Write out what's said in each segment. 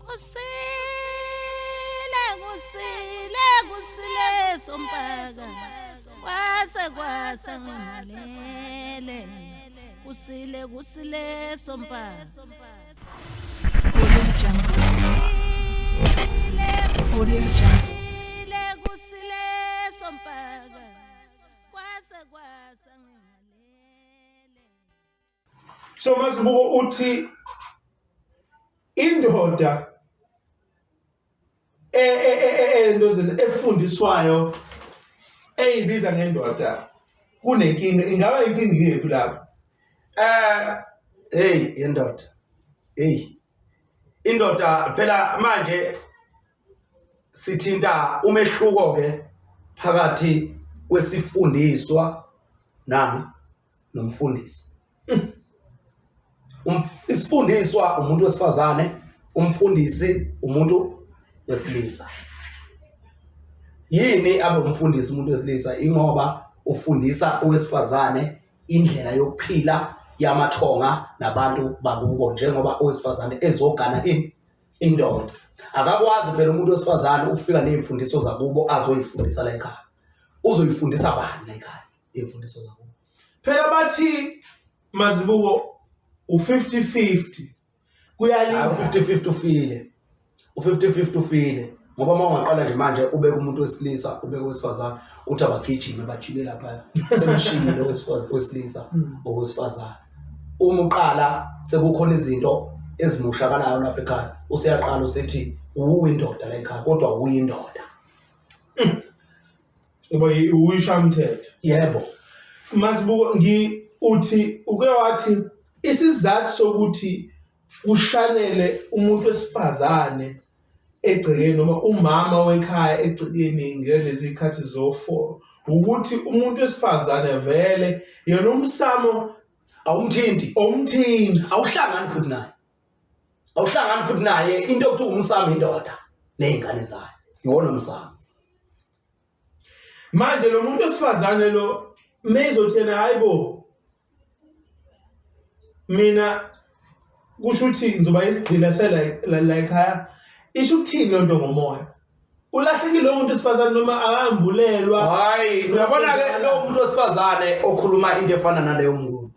kusile sompaka kwasa ngalele kusile sompaka kusile sompaka kwasa ngalele. So Mazibuko uthi indoda endozeni efundiswayo eyibiza ngendoda kunenkinga, ingaba inkinga yephi lapho? Indoda. Indoda phela manje sithinta umehluko ke phakathi kwesifundiswa nomfundisi. Isifundiswa umuntu wesifazane, umfundisi umuntu wesilisa. Yini abe umfundisi umuntu wesilisa? Ingoba ufundisa owesifazane indlela yokuphila yamathonga nabantu bakubo, njengoba owesifazane ezogana indoda. Akakwazi phela umuntu wesifazane ukufika nezimfundiso zakubo azoyifundisa la ekhaya. Uzoyifundisa bani la ekhaya imfundiso zakubo? Phela bathi Mazibuko u50-50 kuyalinga. 50-50 ufile. U50-50 ufile. Ngoba uma ungaqala nje manje ubeka umuntu wesilisa ubeka owesifazane uthi abagijime bajile lapha semshini wesilisa owesifazane. Uma uqala sekukhona izinto ezimushakalayo lapha ekhaya useyaqala usethi uyindoda la ekhaya kodwa uyindoda. Ngoba uyishamthetho. Yebo. Mazibuko uthi uke wathi isizathu sokuthi ushanele umuntu wesifazane egcekeni noma umama wekhaya egcekeni ngelezi zikhathi zo4 ukuthi umuntu wesifazane vele yena umsamo awumthinti awuhlangani futhi naye into yokuthi umsamo indoda nezingane zayo iwona umsamo. Manje lo muntu wesifazane lo mezothena hayibo mina kusho ukuthi ngizoba isigcila la ekhaya, isho ukuthini lonto ngomoya? Ulahlekile lo muntu wesifazane noma akambulelwa? Hayi, uyabona ke lo muntu wesifazane okhuluma into efana naleyo muntu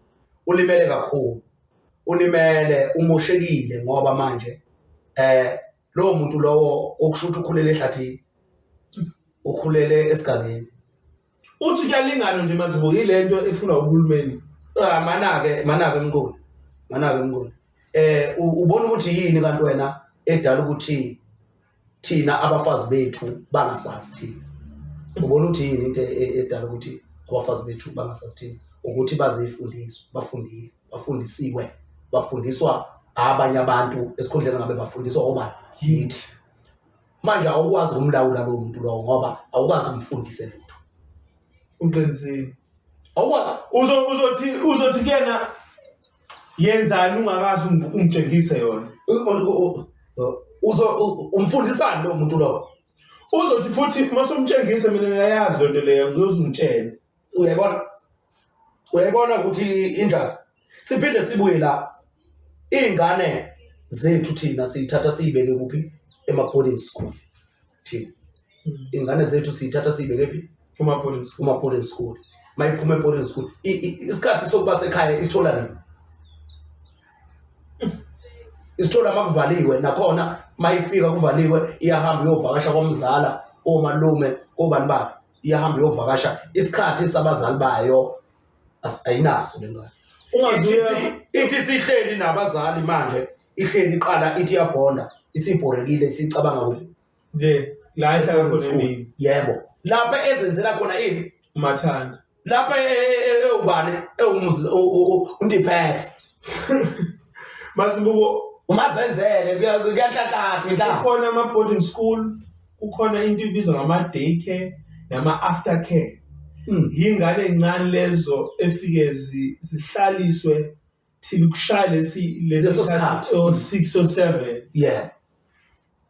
ulimele kakhulu, ulimele umoshekile ngoba manje lo muntu lowo okushuthi ukhulele ehlathini, ukhulele esigabeni. Uthi kuyalingana nje Mazibuko ilento efuna uhulumeni. Manake mngoni. Ubona ukuthi yini kanti wena edala ukuthi thina abafazi bethu bangasazi thina? Ubona ukuthi yini into edala ukuthi abafazi bethu bangasazi thina? Ukuthi bazifundiswa, bafundisiwe, bafundiswa abanye abantu esikhundleni ngabe bafundiswa obani yithi. Manje awukwazi ukumlawula lo muntu lo ngoba awukwazi umfundise lutho. Uqinisile. Uzothi kena yenzani ungakazi ungitshengise yona? Umfundisani lo muntu lo? Uzothi futhi masomtshengise mina ngiyayazi lonto leyo ngizongitshela. Uyabona ukuthi injani? Siphinde sibuye la. Izingane zethu thina siyithatha siyibeke kuphi? Ema-boarding school. Thina. Izingane zethu siyithatha siyibeke kuphi? Kuma-boarding school. Mayiphuma e-boarding school. Isikhathi sokuba sekhaya isithola nini? Isithola makuvaliwe nakhona mayifika kuvaliwe iyahamba iyovakasha kwamzala omalume obani ba iyahamba iyovakasha isikhathi sabazali bayo ayinaso lengane. Ithi sihleli nabazali manje ihleli iqala ithi yabonda isibhorekile sicabanga ukuthi la ehlala khona emini. Yebo, lapha ezenzela khona ini umathanda lapha ewubani ewumuzi undiphethe. Mazibuko umazenzele kuyanhlanhlatha inhlanhla. Kukhona ama-boarding school, kukhona into ibizwa ngama-day care nama-after care. Yingane ezincane lezo efike zihlaliswe till kushaya leso sikhathi 6 or 7. Yeah.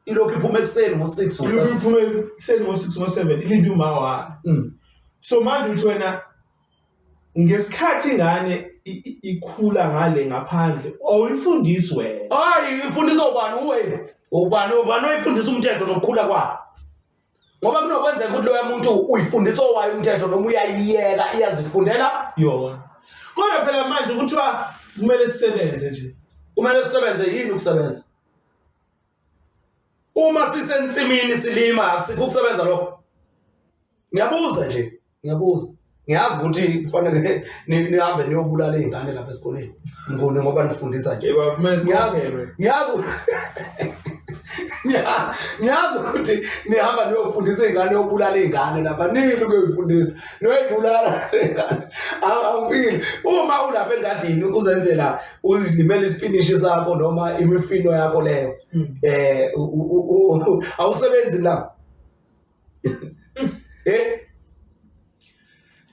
Ilokhu iphuma ekuseni ngo6 or 7. Ilokhu iphuma ekuseni ngo6 or 7 ilinde uma wa. So manje uthi wena ngesikhathi ingane ikhula ngale ngaphandle awuyifundisi wena. Hayi ifundisa ubani wena? Ubani oyifundisa umthetho nokukhula kwawo? Ngoba kunokwenzeka ukuthi loya muntu uyifundisa owayo umthetho noma uyayiyela iyazifundela yona. Kodwa phela manje kuthiwa kumele sisebenze nje. Kumele sisebenze yini ukusebenza? Uma sisensimini silima akusikho ukusebenza lokho. Ngiyabuza nje, ngiyabuza. Ngiyazi ukuthi kufanele nihambe niyobulala izingane lapha esikoleni. Ngone ngoba nifundisa nje. Yebo kumele sikwenze. Ngiyazi ukuthi nihamba niyofundisa izingane yobulala izingane lapha nini ukuyifundisa. Noyibulala izingane. Angifile. Uma ulapha engadini uzenzela ulimela isipinishi sakho noma imifino yakho leyo. Awusebenzi lapha.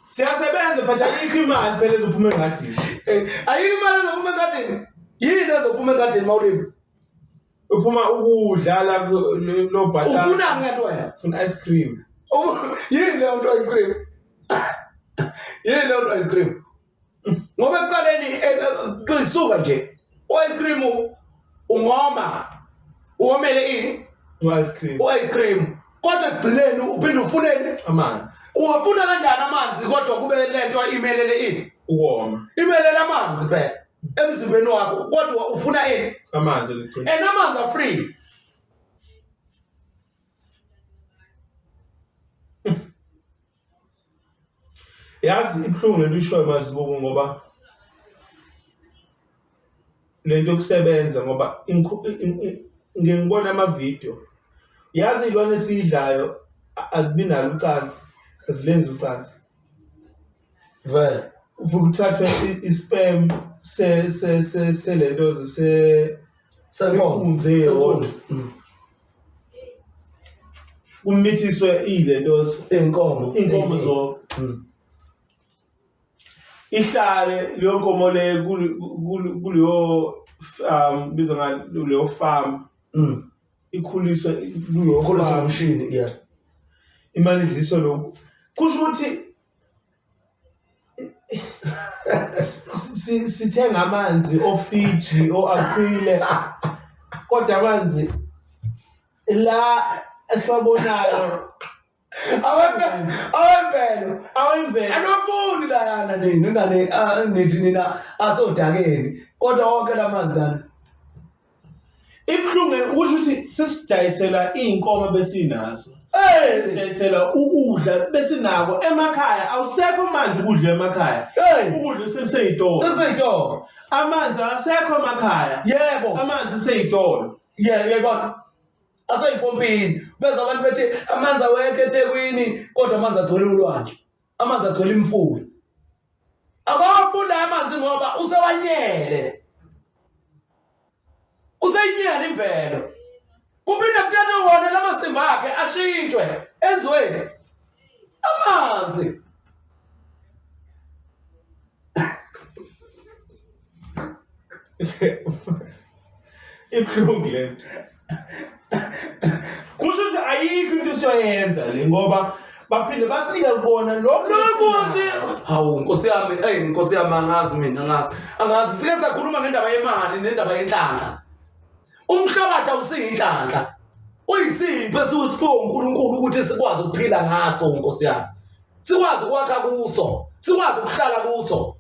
Siyasebenza but ayikho imali phela ezophuma engadini. Ayikho imali ezophuma engadini. Yini ezophuma engadini mawulimi? Uphuma ukudlala lo bhatala. Ufuna ngento wena? Ufuna ice cream. Yini leyo nto ice cream? Yini leyo ice cream? Ngoba ekuqaleni kuyisuka nje. Ice cream ungoma. Uwomele ini? Ice cream. Ice cream. Kodwa egcineni uphinde ufuneni amanzi. Uwafuna kanjani amanzi kodwa kube lento imelele ini? Uwoma. Imelele amanzi phela emzimbeni wakho kodwa ufuna ini? Amanzi ligcina. Amanzi are free. Yazi ibhlungu lento ishoyo mazibuko ngoba lento yokusebenza ngoba ngibona ama video. Yazi ilwane esidlayo azibinalo ucansi, azilenzi ucansi. Vele ukuthathwa ispam se lento sekunze umithiswe ilento inkomo zo ihlale leyo nkomo le kuleyo bizwa ngani leyo farm ikhuliswa kulo umshini yeah imali idliso lokho kusho ukuthi sithenga amanzi ofiji oaquile kodwa amanzi la esiwabonayo awemvelo anofuni la yana ningane nithi nina asodakeni kodwa wonke lamanzi lana ibhlungu ukusho ukuthi sesidayisela inkomo besinazo sidayisela ukudla besinako emakhaya awusekho manje ukudla emakhaya ukudla sekuseyitolo amanzi asekho emakhaya yebo amanzi seyitolo yebo aseyipompini beza abantu bethi amanzi awekho eThekwini kodwa amanzi agcwele ulwandle amanzi agcwele imfula akawafunda amanzi ngoba usewanyele useyinyela imvelo kuphinde kuthathe wona lamasimba akhe ashintshwe enzweni amanzi ibhlungu lento kusho ukuthi ayikho into esiyoyenza le ngoba baphinde basinika kubona lokho hawu nkosi yami angazi sike sakhuluma ngendaba yemali nendaba yenhlanga umhlabathi awusiyinhlanga uyisipho esiwusipho uNkulunkulu ukuthi sikwazi ukuphila ngaso nkosi yami sikwazi ukwakha kuso sikwazi ukuhlala kuso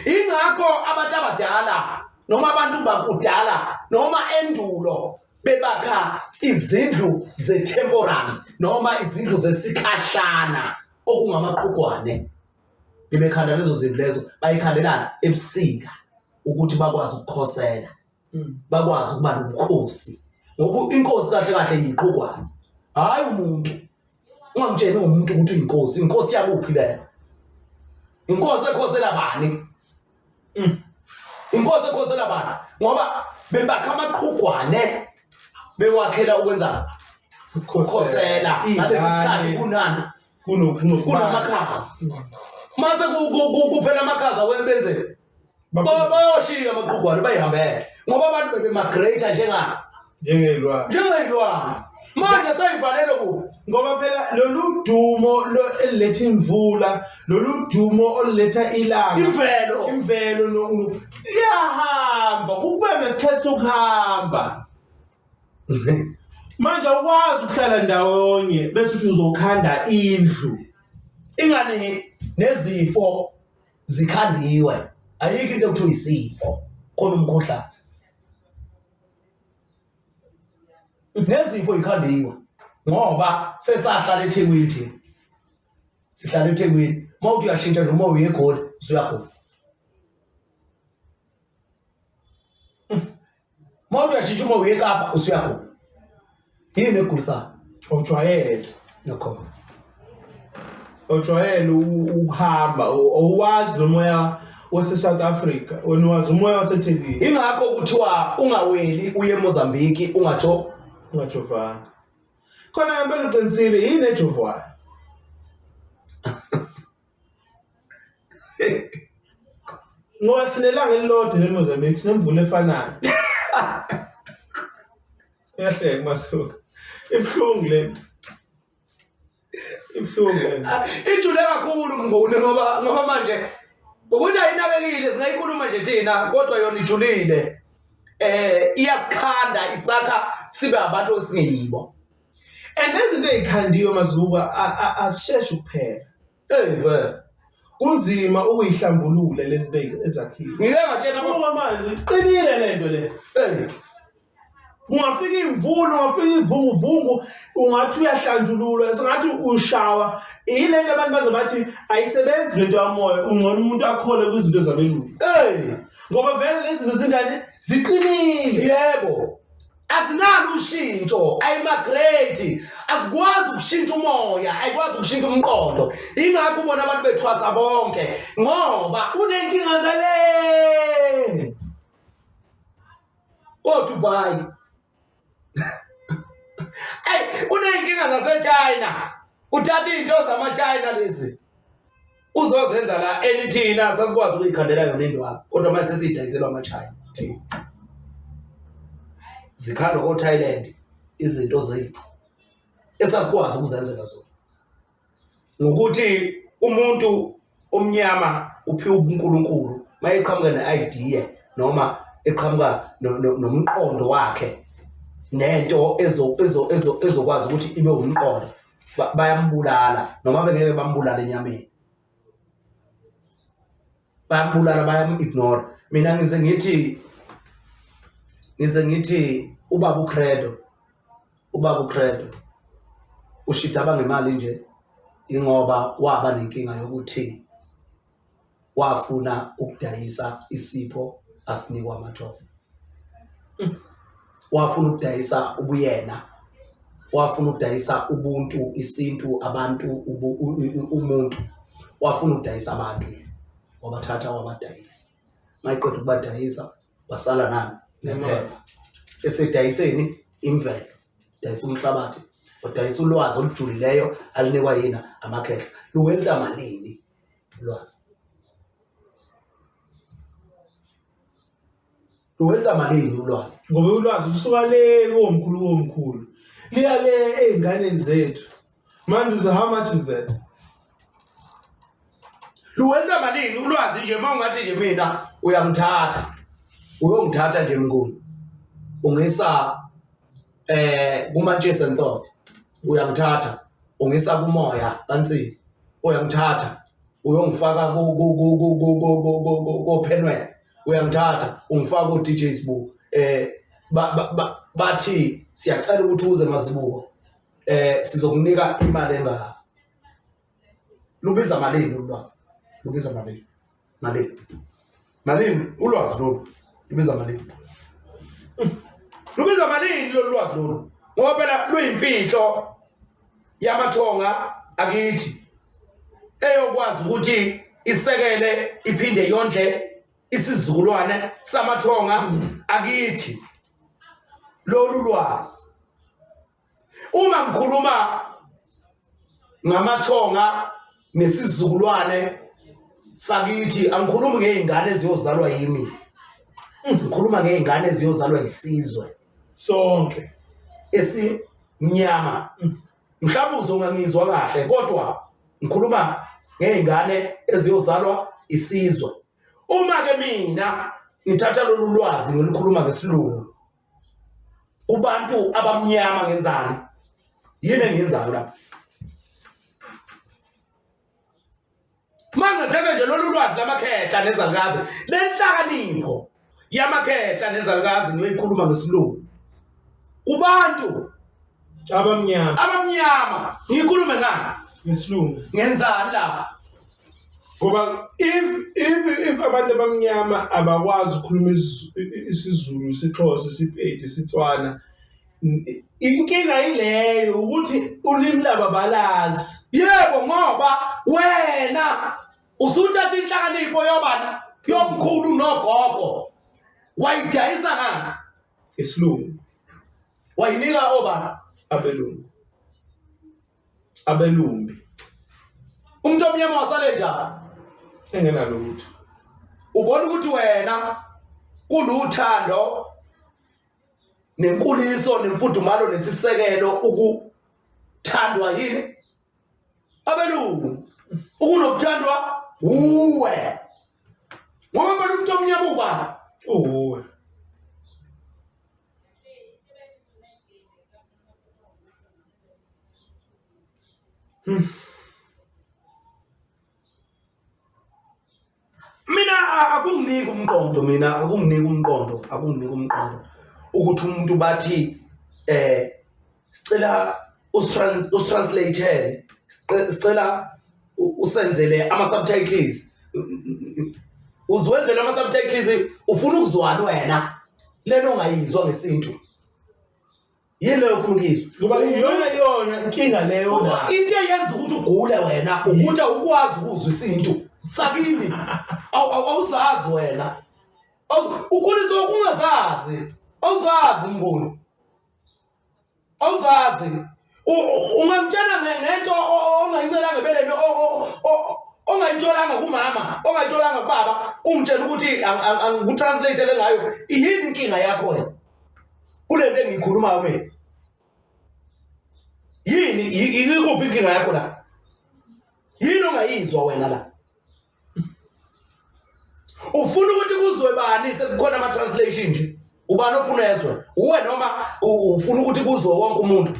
ingakho abantu abadala noma abantu bakudala noma endulo bebakha izindlu zetemporary noma izindlu zesikhahlana okungamaqhugwane bebekhanda lezo zindlu lezo bayikhandelana ebusika ukuthi bakwazi ukukhosela bakwazi ukuba nobukhosi ngoba inkosi kahle kahle yiqhugwane hayi umuntu ungamtshela umuntu ukuthi uyinkosi inkosi yakuphi le inkosi ekhosela bani inkosi ekhosela bani ngoba bebakha amaqhugwane bewakhela ukwenza ukukhosela ngalesi sikhathi kunani kunamakhaza mase kuphela amakhaza wembenzele bayoshiya amaqhugwane bayihambele ngoba abantu bebemagreta njengeyilwane manje sayivalele kuphi ngoba phela lolu dumo eliletha imvula lolu dumo oluletha ilanga imvelo iyahamba kube nesikhathi sokuhamba manje awukwazi ukuhlala ndawonye bese uthi uzokhanda indlu ingane nezifo zikhandiwe ayikho into ekuthiwa isifo khona umkhuhlane nezifo ikhandiwe ngoba sesahlala eThekwini sihlala eThekwini mawuthi uyashintsha nje uma uye eGoli usuyakhona mawuthi uyashintsha uma uye eKapa usuyakhona yini eGulisana ojwayele yakho ojwayele ukuhamba owazi umoya wase South Africa owazi umoya waseThekwini ingakho kuthiwa ungaweli uye eMozambique ungajovanga khona ngempela uqinisile yini ejovwayo ngoba sinelanga elilodwa leMozambique sinemvula efanayo yahleka masuka ibhlungu lento ijule kakhulu ngone ngoba manje ukuthi ayinakekile singayikhuluma nje thina kodwa yona ijulile iyasikhanda isakha sibe abantu osingeyibo and izinto ezikhandiwe mazuka asisheshi kuphela vele kunzima ukuyihlambulula lezi zinto ezakhiwe ngike ngatshela ngoba manje iqinile lento le ungafika imvula ungafika ivunguvungu ungathi uyahlanjululwa sengathi ushawa ilento abantu baze bathi ayisebenzi lento yamoya ungcono umuntu akhole kwizinto zabelungu ngoba vele lezi zinto zingane ziqinile yebo azinalo ushintsho ayimagrade azikwazi ukushintsha umoya ayikwazi ukushintsha umqondo ingakho ubona abantu bethwasa bonke ngoba unenkinga zale kodwa bayi unenkinga zaseChina uthatha into zamaChina lezi uzozenza la enithina sasikwazi ukuyikhandela yona into yakho kodwa manje sesiyidayiselwa amaChina zikhandwa koThailand izinto zethu esasikwazi ukuzenzela zona ngokuthi umuntu omnyama uphiwa uNkulunkulu mayeqhamuka neidea noma eqhamuka nomqondo wakhe nento ezokwazi ukuthi ibe umqondo bayambulala noma bengeke bambulala enyameni bayambulala bayam-ignore mina ngize ngithi ubaba uCredo ushida bangemali nje ingoba waba nenkinga yokuthi wafuna ukudayisa isipho asinikwa amathole wafuna ukudayisa ubuyena wafuna ukudayisa ubuntu isintu abantu umuntu wafuna ukudayisa abantu wabathatha wabadayisa mayiqeda ukubadayisa basala nani nephepha esedayiseni imvelo dayisa umhlabathi udayisa ulwazi olujulileyo alinikwa yina amakhehla luwelta malini ulwazi luwelta malini ulwazi ngoba ulwazi usuka le komkhulu liya le einganeni zethu manje how much is that luwelta malini ulwazi nje mawungathi nje mina uyongithatha nje mnguni ungisa kuManchester Ntobe uyangithatha ungisa kumoya kansini uyangithatha uyongifaka ko Penwell uyangithatha ungifaka ku DJ Sibu bathi siyacela ukuthi uze Mazibuko sizokunika imali engaka lubiza malini ulwazi lubiza malini ulwazi lo lubiza malini lubiza malini lo lwazi lo ngoba phela luyimfihlo yamathonga akithi eyokwazi ukuthi isekele iphinde yondle isizukulwane samathonga akithi lolu lwazi uma ngikhuluma ngamathonga nesizukulwane sakithi angikhulumi ngeingane eziyozalwa yimi ngikhuluma ngeingane eziyozalwa isizwe sonke mnyama mhlawumbe uzongangizwa kahle kodwa ngikhuluma ngezingane eziyozalwa isizwe. Uma ke mina ngithatha lolu lwazi ngilikhuluma ngesiLungu kubantu abamnyama ngenzani yini engiyenzayo lapha mangathatha nje lolu lwazi lamakhehla nezalukazi lenhlakanipho yamakhehla nezalukazi ngiyoyikhuluma ngesiLungu kubantu abamnyama ngikhulume ngani ngesiLungu ngenzani lapha ngoba if abantu abamnyama abakwazi ukukhuluma isiZulu, isiXhosa, isiPedi, isiTswana, inkinga ileyo ukuthi ulimi labo abalazi. Yebo, ngoba wena usuthatha inhlakanipho yobana yomkhulu nogogo wayidayisa ngani ngesiLungu wayinika obani abelumbi umuntu omnyama wasale njani engenalutho. Ubona ukuthi wena kuluthando nenkuliso nemfudumalo nesisekelo ukuthandwa yini abelungu ukunokuthandwa uwe ngoba phela umuntu omnyama ubani uwe akunginiki umqondo ukuthi umuntu bathi sicela usitranslate sicela usenzele ama-subtitles uzwenzele ama-subtitles ufuna ukuzwani wena lena ongayizwa ngesintu yini leyo ufuna ukuyizwa ngoba iyona inkinga leyo into eyenza ukuthi ugule wena ukuthi awukwazi ukuzwa isintu sakini awuzazi wena ukhuliswa ukungazazi awuzazi mnguni awuzazi ungamtshela ngento ongayicela ngebeleni ongayitholanga kumama ongayitholanga kubaba umtshela ukuthi angikutranslate ngayo yini inkinga yakho wena kule nto engiyikhulumayo mina yini ikuphi inkinga yakho la yini ongayizwa wena la ufuna ukuthi kuzwe bani sekukhona ama-translation nje ubani ofuna ezwe uwe noma ufuna ukuthi kuzwe wonke umuntu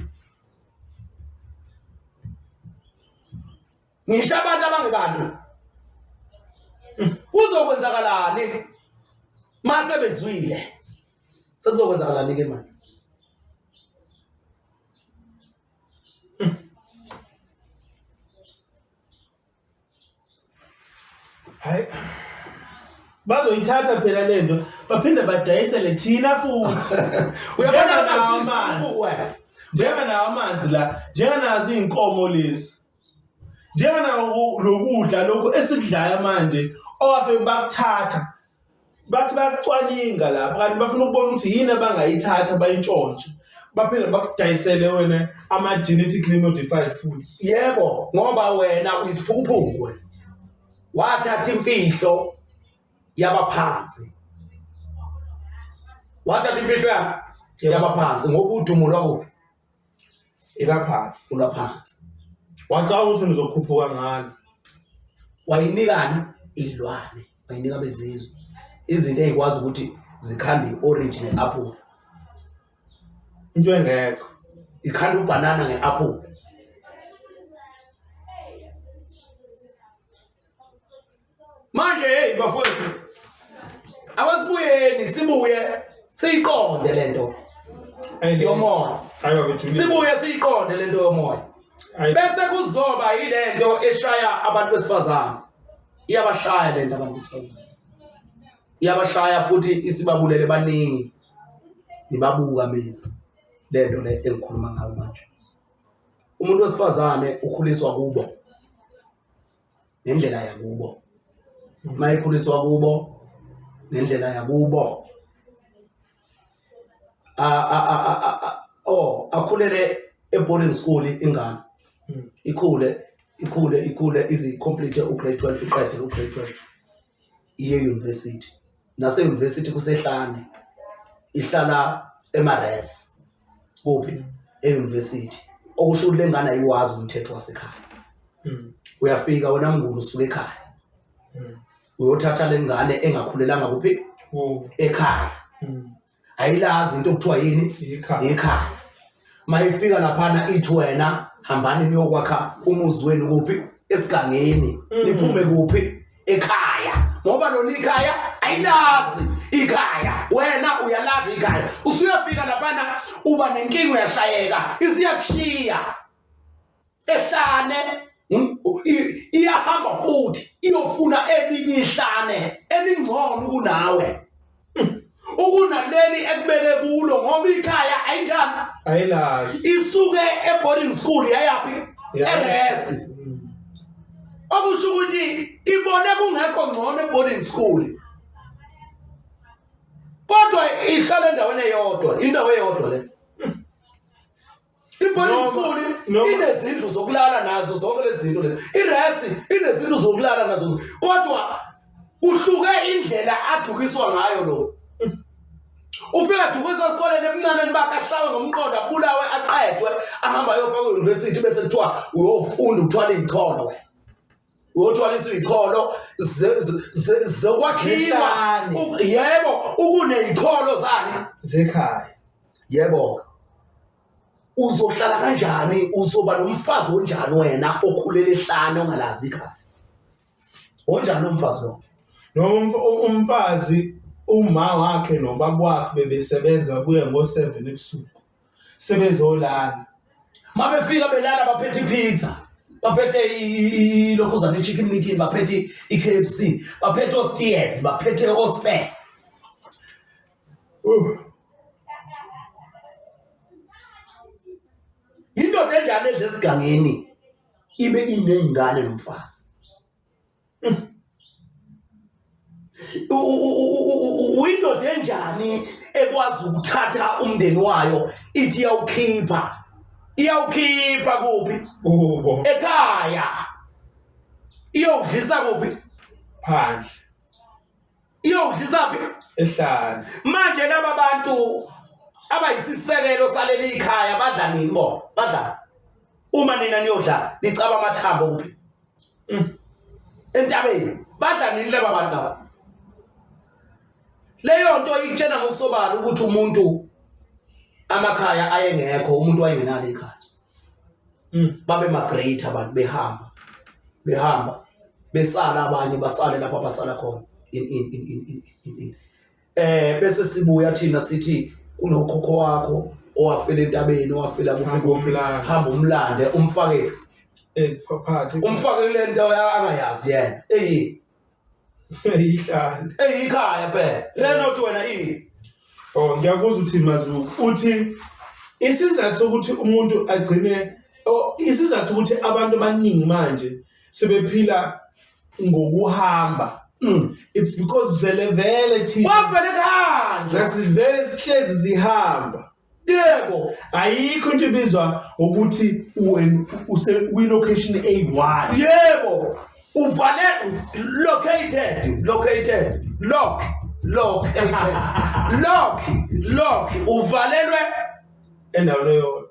ngisho abantu abangebantu kuzokwenzakalani mase bezwile sekuzokwenzakalani ke manje hayi bazoyithatha phela lento baphinde badayisele thina futhi uyabona nawo amanzi la njenganazo inkomo lezi njenganawo lokudla lokho esikudlayo manje owafe bakuthatha bathi bakucwaninga lapha kanti bafuna ukubona ukuthi yini abangayithatha bayintshontshe baphinde bakudayisele wena ama-genetically modified foods. Yebo, ngoba wena uyisiphukuphuku wena wathatha imfihlo yabaphansi yabaphansi ngoba udumo lwakho ilaphansi ulaphansi wacaba ukuthi nizokhuphuka ngani wayinikani ilwane wayinika bezizwe izinto ezikwazi ukuthi zikhande i-orange ne-apple into engekho ikhanda ubanana nge-apple manje hey bafowethu awasibuyeni sibuye siyiqonde lento yomoya sibuye siyiqonde lento yomoya bese kuzoba yilento eshaya abantu besifazane iyabashaya lento abantu besifazane iyabashaya futhi isibabulele baningi nibabuka mina lento le engikhuluma ngayo manje umuntu wesifazane ukhuliswa kubo ngendlela yakubo mayikhuliswa kubo ngendlela yakubo akhulele eboarding school ingane ikhule izi complete ugrade 12 iqede ugrade 12 iye university nase university kusehlane ihlala emares kuphi e-university okusho ukuthi lengane ayiwazi umthetho wasekhaya. Uyafika wena Mnguni usuke ekhaya. Uyothatha lengane engakhulelanga kuphi? Ekhaya. Ayilazi into okuthiwa yini? Ekhaya. Mayifika laphana ithi wena hambani niyokwakha umuzi wenu kuphi? Esigangeni. Niphume kuphi? Ekhaya. Ngoba lona ikhaya ayilazi ikhaya. Wena uyalazi ikhaya. Usuyafika laphana uba nenkinga uyashayeka. Isiyakushiya. Ehlane iyahamba futhi iyofuna elinye ihlane elingcono kunawe. Ukunaleli ekubeke kulo ngoba ikhaya ayithanda ayilazi isuke eboarding school yayapi eresi okusho ukuthi ibone kungekho ngcono eboarding school kodwa ihlala endaweni eyodwa indawo eyodwa le iboarding school inezindlu zokulala nazo zonke lezi zinto lezi iresi inezindlu zokulala nazo kodwa uhluke indlela adukiswa ngayo lo. Ufika dukisa esikoleni emncane bakashawe ngomqondo abulawe aqedwe ahamba ayofaka e-university bese kuthiwa uyofunda uthwala izicholo wena. Uyothwalisa izicholo zokwakhiwa yebo ukunezicholo zani zekhaya. Yebo. Uzohlala kanjani uzoba nomfazi onjani wena okhulele ehlane ongalazi ikhaya. Onjani umfazi lo? Noma umfazi uma wakhe nobaba wakhe bebesebenza kuye ngo7 ebusuku sebezolala mabefika belala baphethe ipizza baphethe lokhuzana ichicken licken baphethe iKFC baphethe osteers baphethe ospare indoda enjani edle esigangeni ibe inezingane nomfazi uyindoda enjani ekwazi ukuthatha umndeni wayo ithi iyawukhipha kuphi ekhaya iyowudlisa kuphi phandle iyowudlisa phi ehlane. Manje laba bantu abayisisekelo saleli ikhaya badla nini bo badla uma nina niyodla nicaba amathambo kuphi entabeni badla nini laba bantu leyo nto ikutshena ngokusobala ukuthi umuntu amakhaya ayengekho umuntu wayengenalo ekhaya. Babe migrate abantu behamba besala abanye basale lapha basala khona bese sibuya thina sithi kunokhokho wakho owafela entabeni owafela kuphi hamba umlande umfake phakathi umfake le nto angayazi yena eyihlane eyikhaya phela lena uthi wena ngiyakuzwa uthi Mazibuko uthi isizathu sokuthi umuntu agcine isizathu ukuthi abantu abaningi manje sebephila ngokuhamba it's because vele thina wavele kanje zasivele sihlezi zihamba. Yebo ayikho into ebizwa ukuthi location A1. Yebo uvale located lock uvalelwe endaweni eyodwa.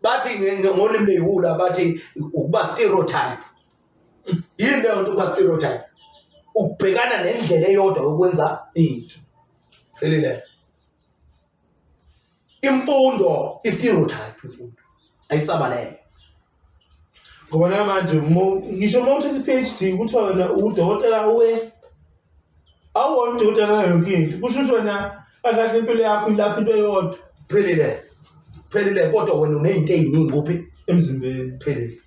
Bathi ngolimi leyihula bathi ukuba stereotype yini leyo nto ukuba stereotype ukubhekana nendlela eyodwa yokwenza into elile imfundo stereotype imfundo ayisabaleke ngoba namanje ngisho mawuthatha PhD kuthiwa wena udokotela awona udokotela yonke into kusho ukuthi wena kahle impilo yakho ilapha into eyodwa phelile kodwa wena unezinto eziningi kuphi emzimbeni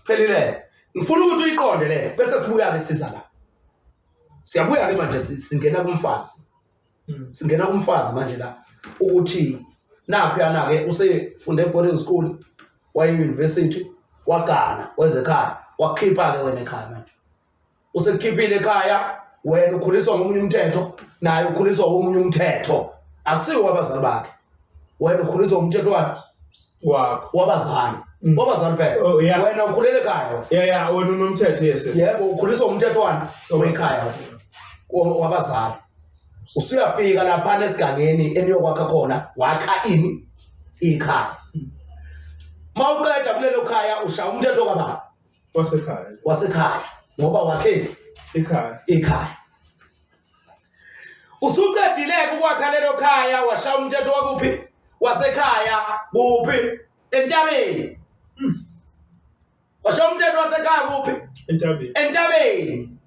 phelile ngifuna ukuthi uyiqonde le bese sibuya ke siza la siyabuya ke manje singena kumfazi manje la ukuthi naphi yana ke usefunde boarding school waye university wagana wezekhaya wakhipha ke wena ekhaya manje usekhiphile ekhaya wena ukhuliswa ngomunye umthetho naye ukhuliswa ngomunye umthetho akusiwo wabazali bakhe wena ukhuliswa umthetho wakho wabazali phela wena ukhulela ekhaya wena unomthetho yes yebo ukhuliswa umthetho wekhaya wabazali usuyafika lapha esigangeni eniyokwakha khona wakha ini ikhaya mawuqeda kulelo khaya usha umthetho kababa wasekhaya ngoba wakhe ikhaya usuqedile ukwakha lelo khaya washa umthetho wakuphi wasekhaya kuphi entabeni washa umthetho wasekhaya kuphi entabeni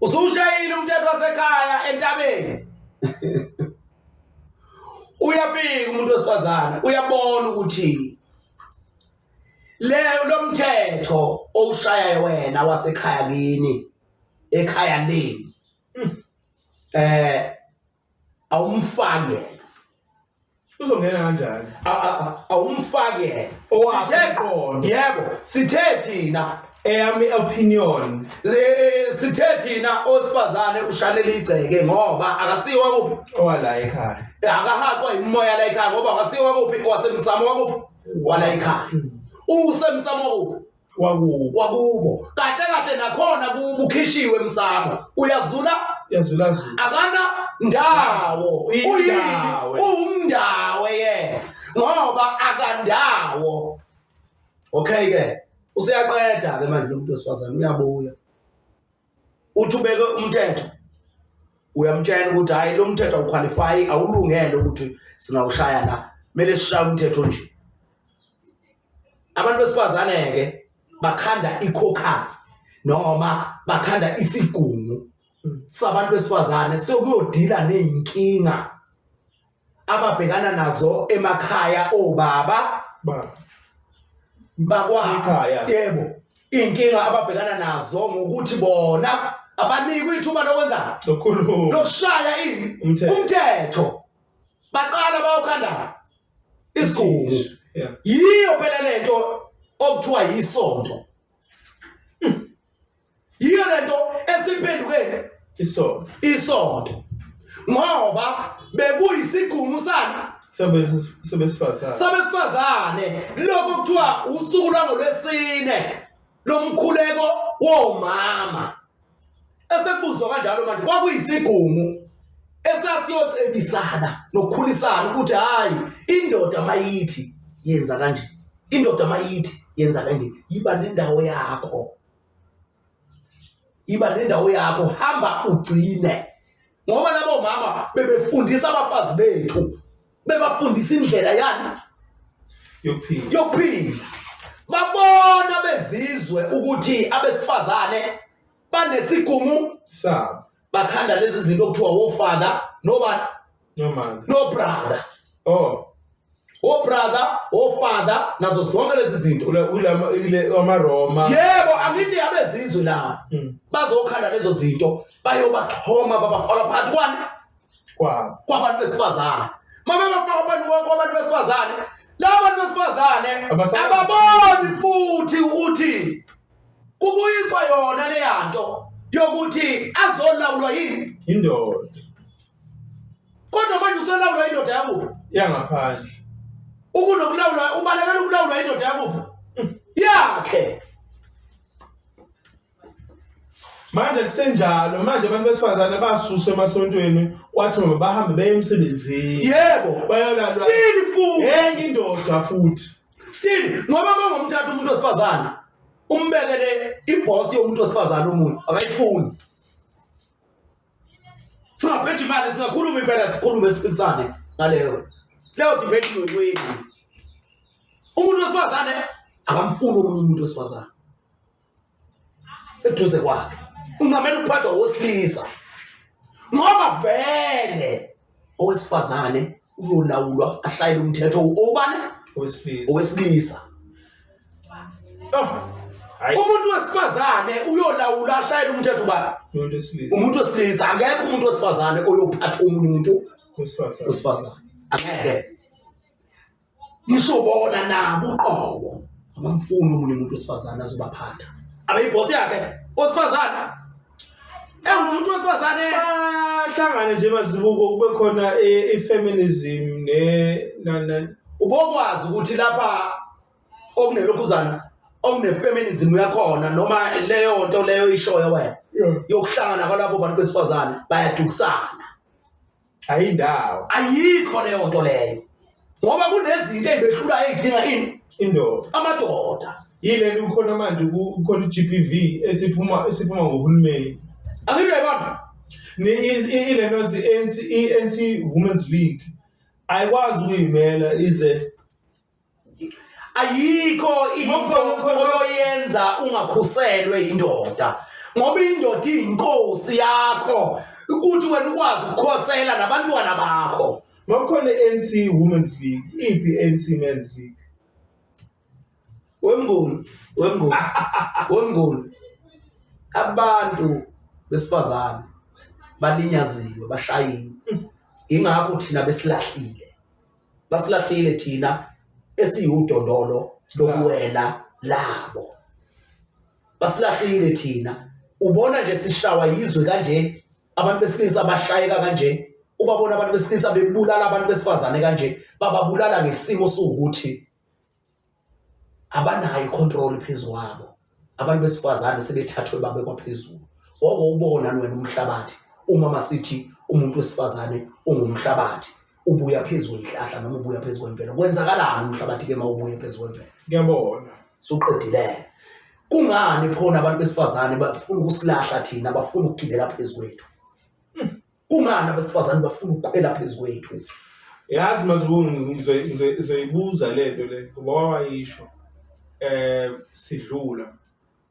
usushayile umthetho wasekhaya entabeni uyafika umuntu wesifazana uyabona ukuthi lo mthetho owushaya wena wasekhaya kini ekhaya leni awumfaki uzongena kanjani awumfaki yebo sithe thina eyami opinion sithe thina osifazane ushanele igceke ngoba akasiwa kuphi owala ekhaya akahaqwa imoya la ekhaya ngoba akasiwa kuphi wasemsamo wakuphi wala ekhaya usemsamo kuphi wakubo kahle nakhona kubo ukhishiwe emsamo uyazula akana ndawo uyini umndawo ye ngoba akandawo okay ke usiyaqeda ke manje lo muntu wesifazane uyabuya uthubeke umthetho uyamtshela ukuthi hayi lo mthetho awuqualify awulungele ukuthi singawushaya la kumele sishaya umthetho nje abantu besifazane ke bakhanda icaucus noma bakhanda isigungu sabantu besifazane sokuyodila nezinkinga ababhekana nazo emakhaya obaba bakwakhaya yebo inkinga ababhekana nazo ngokuthi bona abanikwe ithuba lokwenza lokushaya ini umthetho baqala bayokhanda isigungu yiyo phela lento okuthiwa yisonto yiyo lento esiphendukene isonto ngoba bekuyisigungu sana sabesifazane lokho kuthiwa usuku lwangolwesine lomkhuleko womama esekubuzwa kanjalo manje kwakuyisigungu esasiyocebisana nokukhulisana ukuthi hayi indoda mayithi yenza kanje indoda mayithi yenza kanje yiba nendawo yakho hamba ugcine ngoba labo mama bebefundisa abafazi bethu bebafundisa indlela yani yokuphila babona bezizwe ukuthi abesifazane banesigungu sabo bakhanda lezi zinto okuthiwa wofather no brother brother father nazo zonke lezi zinto amaRoma yebo angithi abezizwe la bazokhanda lezo zinto bayobaxhoma babafaka phakathi kwabantu besifazane mama bafaka kwabantu besifazane laba bantu besifazane ababoni futhi ukuthi kubuyiswa yona le yanto yokuthi azolawulwa yini indoda kodwa manje uselawulwa indoda yakuphi yangaphandle ukunokulawulwa ubalekela ukulawulwa indoda yakuphi yakhe manje kusenjalo manje abantu besifazane basuswa emasontweni kwathi noma bahambe beye emsebenzini yebo bayolala still futhi enye indoda futhi still ngoba bangomthatha umuntu wesifazane umbekele iboss yomuntu wesifazane umuntu akayifuni singaphethe imali singakhuluma impela sikhulume sifikisane ngaleyo debate kwethu umuntu wesifazane akamfuni umuntu wesifazane eduze kwakhe uncamela ukuphathwa owesilisa ngoba vele owesifazane uyolawulwa ashayele umthetho obani owesilisa umuntu wesifazane uyolawula ashayele umthetho ubani umuntu wesilisa angekho umuntu wesifazane oyophatha omunye umuntu wesifazane angeke ngisho bona nabo uqobo abamfuni omunye umuntu wesifazane azobaphatha abayibhosi yakhe osifazane umuntu wesifazane bahlangane nje mazibuko kube khona ifeminism ubokwazi ukuthi lapha okunelokhuzana omne-feminism yakhona noma leyo nto leyo ishoyo wena yokuhlangana kwalabo bantu besifazane bayadukisana ayindawo ayikho leyo nto leyo ngoba kunezinto ezibehlulayo ezidinga ini indoda amadoda yile ukhona manje ukhona i-GBV esiphuma ngohulumeni angike bana ile nozi ANC Women's League ayikwazi ukuyimela ize ayikho into oyoyenza ungakhuselwe indoda ngoba indoda iyinkosi yakho ukuthi wena ukwazi ukukhosela nabantwana bakho makukhona i-ANC Women's League iphi i-ANC Men's League wemnguni abantu besifazane balinyaziwe bashayiwe ingakho thina basilahlile thina esiyudondolo lokuwela labo basilahlile thina ubona nje sishawa yizwe kanje abantu besilisa bashayeka kanje ubabona abantu besilisa bebulala abantu besifazane kanje bababulala ngesimo sokuthi abanayo icontrol phezulu wabo abantu besifazane sebethathwe babe kwaphezulu ubona wena umhlabathi uma masithi umuntu wesifazane ungumhlabathi ubuya phezulu ihlahla noma ubuya phezulu kwemvelo kwenzakalani umhlabathi ke mawubuya phezulu kwemvelo ngiyabona suqedile kungani khona abantu besifazane bafuna ukusilahla thina bafuna ukugibela phezulu kwethu kungani abesifazane bafuna ukukhwela phezulu kwethu yazi mazibungu ngizoyibuza lento le ngoba wayisho sidlula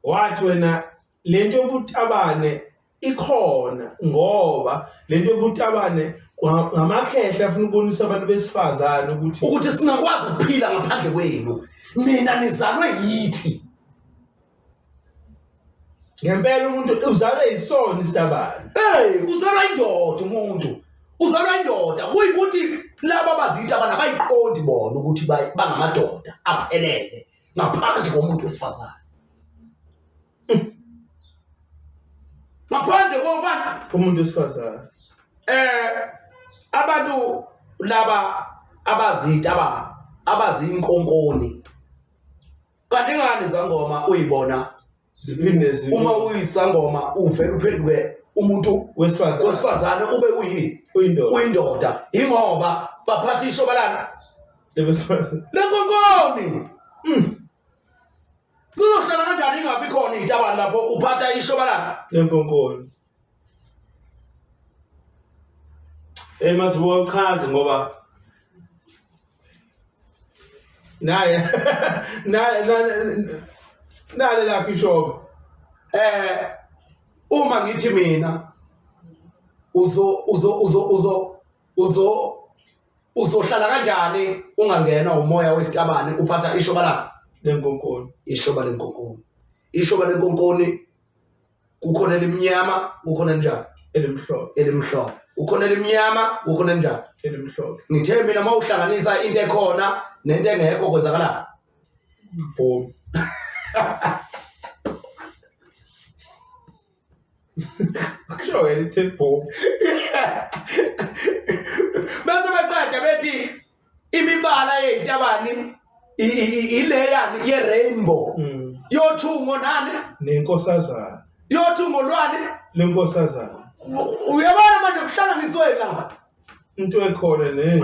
wathi wena lento yokutabane ikhona ngoba lento yokutabane ngamakhehla afuna ukubonisa abantu besifazane ukuthi singakwazi ukuphila ngaphandle kwenu mina nizalwe yithi ngempela umuntu uzalwe isona isitabane uzalwa indoda umuntu uzalwa indoda kuyikuthi laba bazinto abana bayiqondi bona ukuthi bangamadoda aphelele ngaphandle komuntu wesifazane ngaphandle komuntu wesifazane abantu laba abazinto abazinkonkoni kanti ngani zangoma uyibona ziphinde uma uyisangoma uvela uphenduke umuntu wesifazane ube uyindoda ingoba baphatha ishobalana lenkonkoni sizohlala kanjani ingabi khona itabani lapho uphatha ishobalana lenkonkoni masibuka uchaze ngoba naye nale lapho ishoba uma ngithi mina uzohlala kanjani ungangena umoya wesitabane uphatha ishobalana lenkonkoni ishoba lenkonkoni kukhona elimnyama kukhona njani elimhlophe ukhona elimnyama ukhona njani elimhlophe ngithe mina mawuhlanganisa into ekhona nento engekho kwenzakala boom kusho wena ithi boom bese beqeda bethi imibala yezitabani ileyani ye-rainbow yothungo nani nenkosazana yothungo lwani lenkosazana uyabona manje kuhlanganiswe lapha into ekhona ne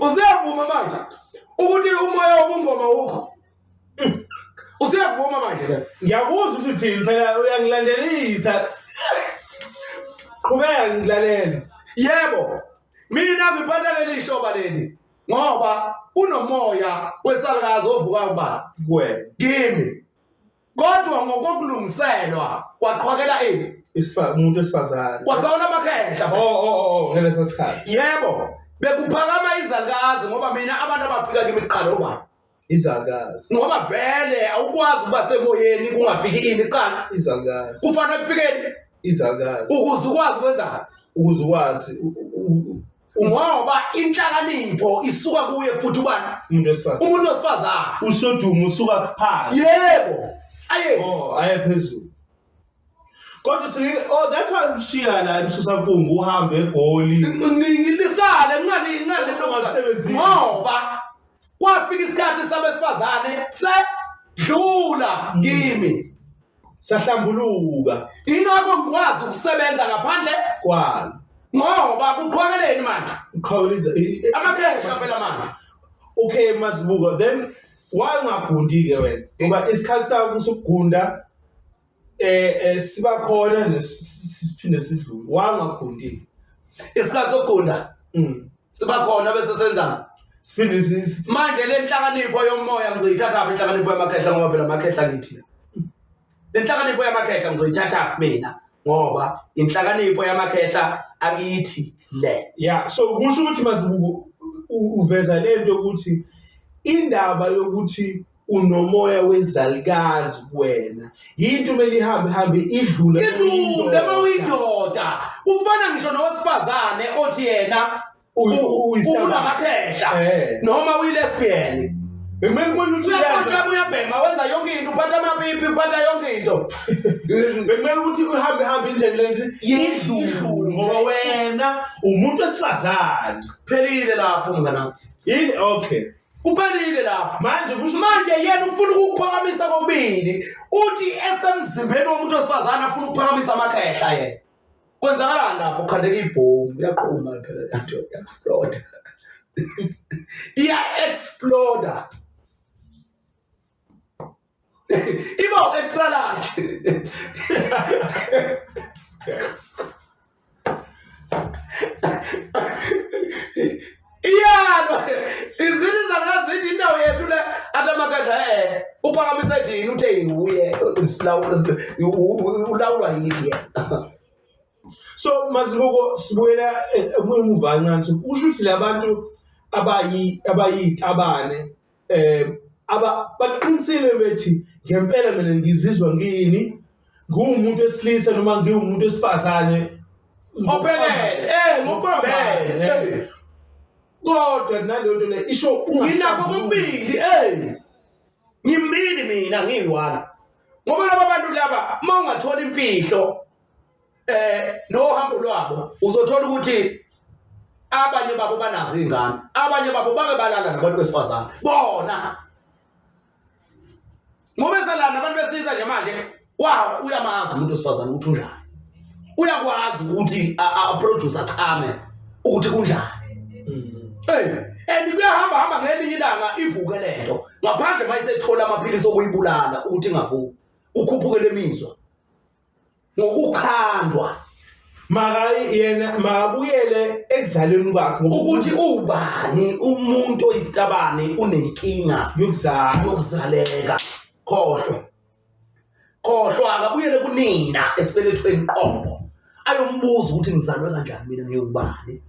usiyavuma manje ukuthi umoya wobungoma ukho usiyavuma manje ke ngiyakuzwa ukuthi phela uyangilandelisa qhubeka ngilalela yebo mina ngiphatha leli shoba leli ngoba kunomoya wesalakazi ovuka kuba kimi kodwa ngokokulungiselwa kwaqhwakela umuntu wesifazane kwaqhawula amakhehla ngelesa sikhathi yebo bekuphakama izalakazi ngoba mina abantu abafika kimi kuqala ubani izalakazi ngoba vele awukwazi ukuba semoyeni kungafiki ini kuqala izalakazi kufanele kufikeni izalakazi ukuze ukwazi kwenzani ukuze ukwazi ngoba inhlakanipho isuka kuye futhi ubani umuntu wesifazane usodumo usuka phansi yebo aye phezulu Kodwa oh that's why ushiya la ususakungu uhambe eGoli. Ngilisale ngale Ungasebenzisi. ngoba kwafika isikhathi sabesifazane sedlula kimi. Sahlambuluka Ingakho ngikwazi ukusebenza ngaphandle kwalo. ngoba kuqhwakeleni manje. Khawuliza Amakhehla phela manje. okay Masibuko, then why ungagundi ke wena? Ngoba isikhathi sakho sokugunda siba khona siphinde sidlule. Why ungagundi? Isikhathi sokugunda siba khona bese senzana. Siphinde Manje le nhlakanipho yomoya ngizoyithatha apha inhlakanipho yamakhehla ngoba phela amakhehla ngithi. Le nhlakanipho yamakhehla ngizoyithatha mina ngoba inhlakanipho yamakhehla akithi le. yeah, so kusho ukuthi Masibuko uveza lento ukuthi indaba yokuthi unomoya wezalikazi wena yinto kumele ihambe idlule mawuyindoda ufana ngisho nowesifazane othi yena unamakhehla noma uyilesbian. Bekumele ubone ukuthi Uyaqoqa uyabhema wenza yonke into uphatha amapipi uphatha yonke into. bekumele ukuthi uhambe indlela lenzi idlule ngoba wena umuntu wesifazane. Phelile lapho mnganami. Yini okay. Uphelile lapha. Manje yena ufuna ukuphakamisa kokubili. Uthi esemzimbeni womuntu wesifazane afuna ukuphakamisa amakhehla yena. Kwenzakalani lapho ukhandeka ibhomu uyaqhuma phela lapho explode. Explode. Ibo extra large. Iyalo izini zangazithi indawo yethu le atamakhehla uphakamisa thini uthe uye ulawulwa yithi yena. So Masibuko sibuyela emuva kancane so kusho ukuthi labantu abayitabane baqinisile bethi ngempela mina ngizizwa ngini ngumuntu wesilisa noma ngiwumuntu wesifazane ophelele ngophombele kodwa nalonto le isho nginakho kokubili ngimbili mina ngiyi-1 ngoba laba bantu laba mawungathola imfihlo nohambo lwabo uzothola ukuthi abanye babo banazo izingane abanye babo bake balala nabantu besifazane bona ngoba esalana nabantu besilisa nje manje wow uyamazi umuntu wesifazane ukuthi unjani uyakwazi ukuthi a-produce achame ukuthi kunjani and kuyahamba ngelinye ilanga ivuke lento ngaphandle mayisethola amaphilisi okuyibulala ukuthi ingavuki ukhuphuke lemizwa ngokukhandwa yena makabuyele ekuzalweni kwakhe ukuthi ubani umuntu oyisitabane unenkinga yokuzaleka khohlwa akabuyele kunina esibelethweni qobo ayombuza ukuthi ngizalwe kanjani mina ngiyubani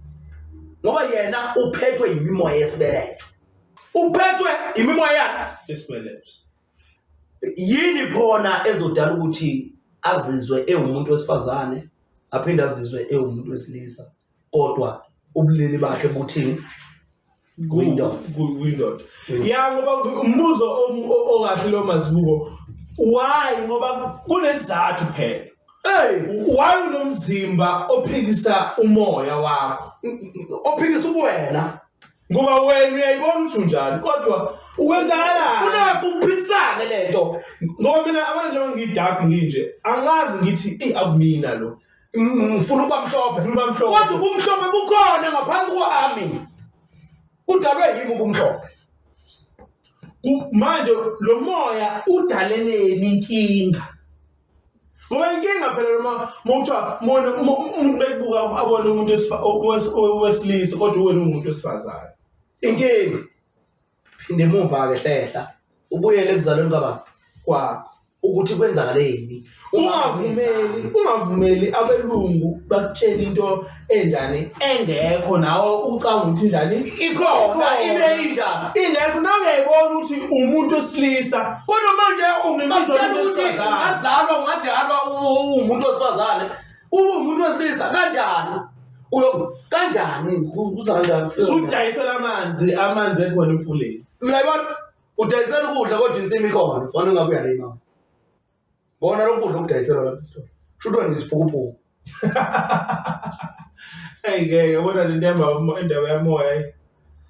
ngoba yena uphethwe yimimoya yesibeletho uphethwe imimoya yesibeletho yini khona ezodala ukuthi azizwe ewumuntu wesifazane aphinde azizwe ewumuntu wesilisa kodwa ubulili bakhe buthini kuyindoda ya ngoba umbuzo okahle lo Masibuko why ngoba kunesizathu phela why unomzimba ophikisa umoya wakho ophikisa ubuwena ngoba wena uyayibona ukuthi unjani kodwa ukwenzakalani unakuphikisana lento ngoba mina abantu njengoba ngiyidark nginje angazi ngithi akumina lo ngifuna ukuba mhlophe kodwa ubumhlophe bukhona ngaphansi kwami udalwe yimi ubumhlophe manje lo moya udaleleni inkinga ngoba inkinga phela noma mawuthiwa umuntu bebuka abone umuntu wesilisa kodwa wena umuntu wesifazane inkinga phinde emuva ke hlehla ubuyele ekuzalweni kwakho ukuthi kwenzakaleni ungavumeli abelungu bakutshela into enjani engekho nawe ucanga ukuthi njani ikhona ineyinja ingekho nawe uyayibona ukuthi umuntu wesilisa kodwa manje ungazalwa ukuthi ungadalwa umuntu wesifazane umuntu wesilisa kanjani kanjani uza kanjani usudayisela amanzi ekhona emfuleni uyayibona udayisela ukudla kodwa insimi ikhona fanele ungabuya la imama bona lokudla okudayiselwa lapha isitolo shudwa nisiphuphu Hey ke yabona le ndaba indaba yamoya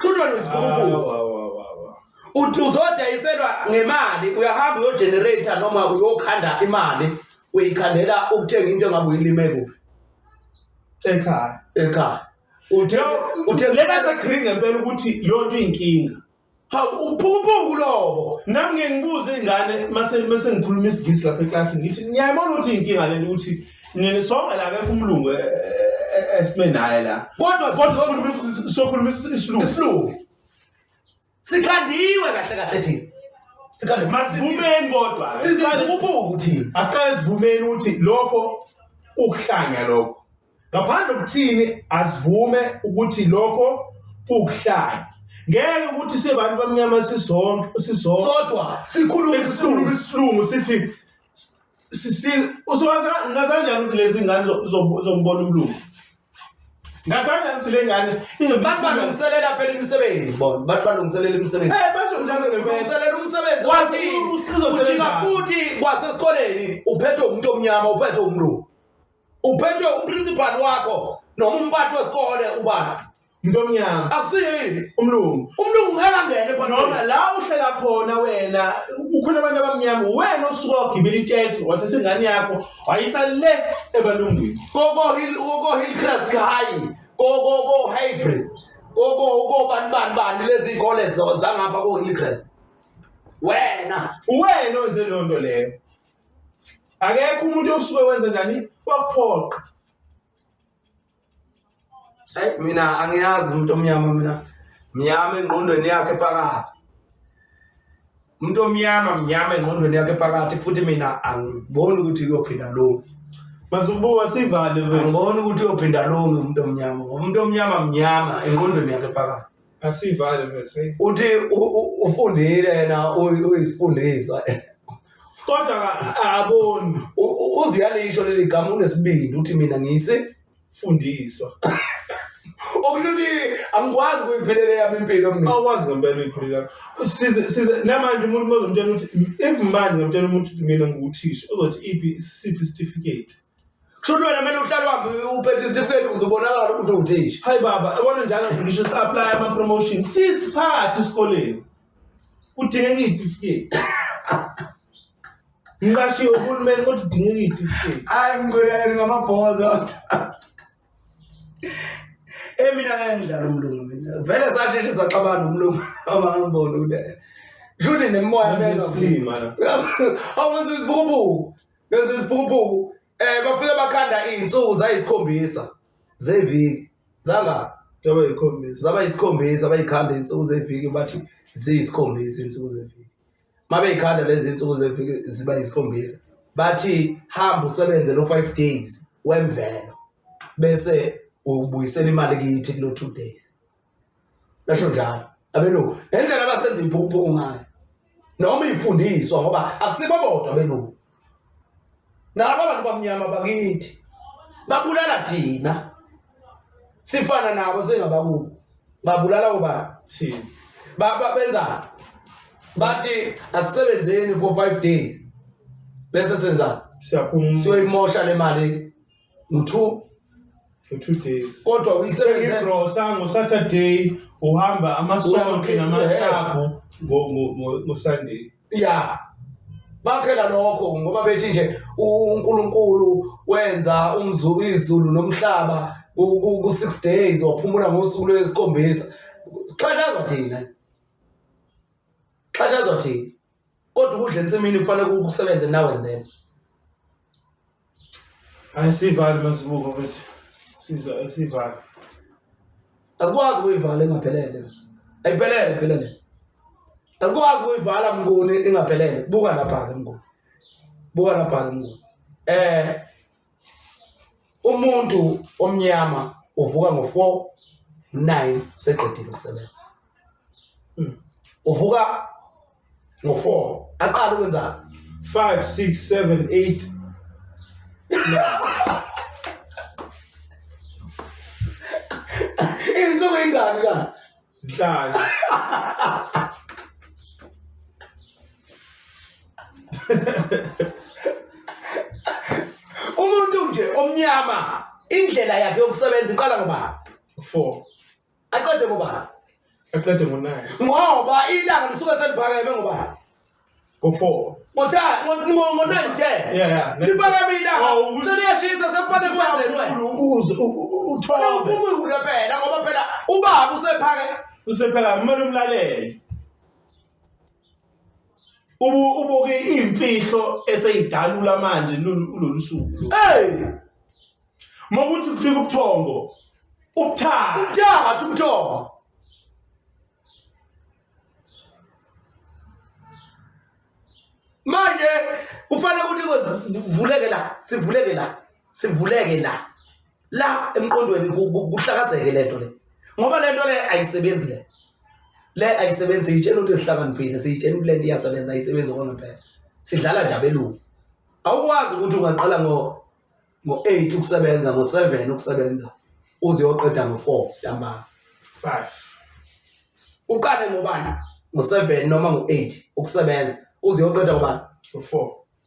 shudwa nisiphuphu uthi uzodayiselwa ngemali uyahamba uyogenerator noma uyokhanda imali uyikhandela ukuthenga into engabe uyilime kuphi ekhaya uthe lena sagree ngempela ukuthi yonke inkinga uphuphu lobo nami ngeke ngibuze ingane mase ngikhuluma isigisi lapha eclassini ngithi ngiyayibona ukuthi inkinga lento ukuthi nene sonke la ke umlungu esime naye la kodwa sokhuluma isilungu sikhandiwe kahle thina sikhandiwe masivumeni kodwa siziphuphu thina asiqale sivumeni ukuthi lokho ukuhlanya lokho ngaphandle ukuthini asivume ukuthi lokho ukuhlanya ngeke ukuthi sebantu bamnyama sisodwa sikhuluma isilungu sithi usowaza ngazanjani ukuthi lezi ngane zombona umlungu ngazanjani ukuthi le ngane bantu balungiselela phela imisebenzi bona bantu balungiselela imisebenzi basho njalo balungiselela umsebenzi wathi ujika futhi kwasesikoleni uphethwe umuntu omnyama uphethwe umlungu uphethwe uprincipal wakho noma umphathi wesikole ubani umuntu omnyama akusiyini umlungu ngeke angene noma la uhlela khona wena ukhona abantu abamnyama wena osuka ugibela itaxi wathi singane yakho wayisa le ebalungwini go Hillcrest High go Hybrid go bani lezi ikole zangapha ko Hillcrest wena wenze leyo nto leyo akekho umuntu osuke wenza njani wakuphoqa mina angiyazi umuntu omnyama mnyama engqondweni yakhe phakathi umuntu omnyama mnyama engqondweni yakhe phakathi futhi mina angiboni ukuthi uyophinda lo mazubuka sivale mfethu angiboni ukuthi uyophinda lo umuntu omnyama mnyama engqondweni yakhe phakathi asivale mfethu uthi ufundile yena uyisifundisa kodwa aboni uziyalisho leli gama unesibindi uthi mina ngiyisifundiswa okuthi angikwazi ukuyiphilela yami impilo mina awukwazi ngempela uyiphilela size namanje umuntu mozomtshela ukuthi if manje ngimtshela umuntu ukuthi mina nguthisha uzothi iphi certificate kusho wena kumele uhlale uhambe uphethe certificate uzobonakala ukuthi uthisha hayi baba yabona njalo ngisho apply ama promotion sisiphathe esikoleni udingeka certificate ngashiyo uhulumeni ukuthi udingeka certificate hayi ngoleni ngamabhozo mina ngeke ngidlala umlungu mina vele sasheshe saxabana umlungu abangibona ukuthi jude nemoya neslima la awenza isiphuphu bafike bakhanda insuku zayisikhombisa zeviki zaba yisikhombisa bayikhanda insuku zeviki bathi ziyisikhombisa insuku zeviki mabeyikhanda lezi insuku zeviki ziba yisikhombisa bathi hamba usebenze lo 5 days wemvelo bese ubuyisela imali kithi kulo 2 days lasho njalo abelungu endlela abasenza imphuphu ngayo noma ifundiswa ngoba akusibo bodwa abelungu nabo abantu bamnyama bakithi babulala thina sifana nabo sengabakubo babulala uba thina benza bathi asisebenzeni for 5 days bese senza siyaphuma siyoyimosha le mali u2 days kodwa uyisebenze ngo Saturday uhamba amasonke namaqhabu ngo Sunday bakhela lokho ngoba bethi nje uNkulunkulu wenza izulu nomhlaba ku 6 days waphumula ngosuku lwesikhombisa xashazwa thina kodwa ukudla ensimini kufanele ukusebenze nawe then ayisivali masibuko mfethu sivali asikwazi ukuyivala ingaphelele ayiphelele asikwazi ukuyivala mnguni ingaphelele buka lapha ke mnguni umuntu omnyama uvuka ngo4 9 seqedile ukusebenza uvuka ngo4 aqala ukwenza 5 6 7 8 insuku ingani ka sihlanu umuntu omnyama indlela yakhe yokusebenza iqala ngoba 4 aqede ngoba aqede ngo9 ngoba ilanga lisuke seliphakeme ngoba ngo4 ngo9 10 yeah liphakeme ilanga seliyashisa sekufanele kwenzelwe uze u12 uphumule phela ngoba phela ubaba usephaka kumele umlalele ubuke imfihlo eseyidalula manje lolu suku mokuthi kufika ubuthongo ubuthatha ubuthongo manje kufanele ukuthi sivuleke la emqondweni kuhlakazeke lento le ngoba lento le ayisebenzi le ayisebenzi itshela ukuthi sihlakaniphile siyitshela ukuthi lento iyasebenza ayisebenzi ngona phela sidlala nje abelungu awukwazi ukuthi ungaqala ngo8 ukusebenza ngo7 ukusebenza uze uyoqeda ngo4 ntambama 5 uqale ngobani ngo7 noma ngo8 ukusebenza uze uyoqeda ngobani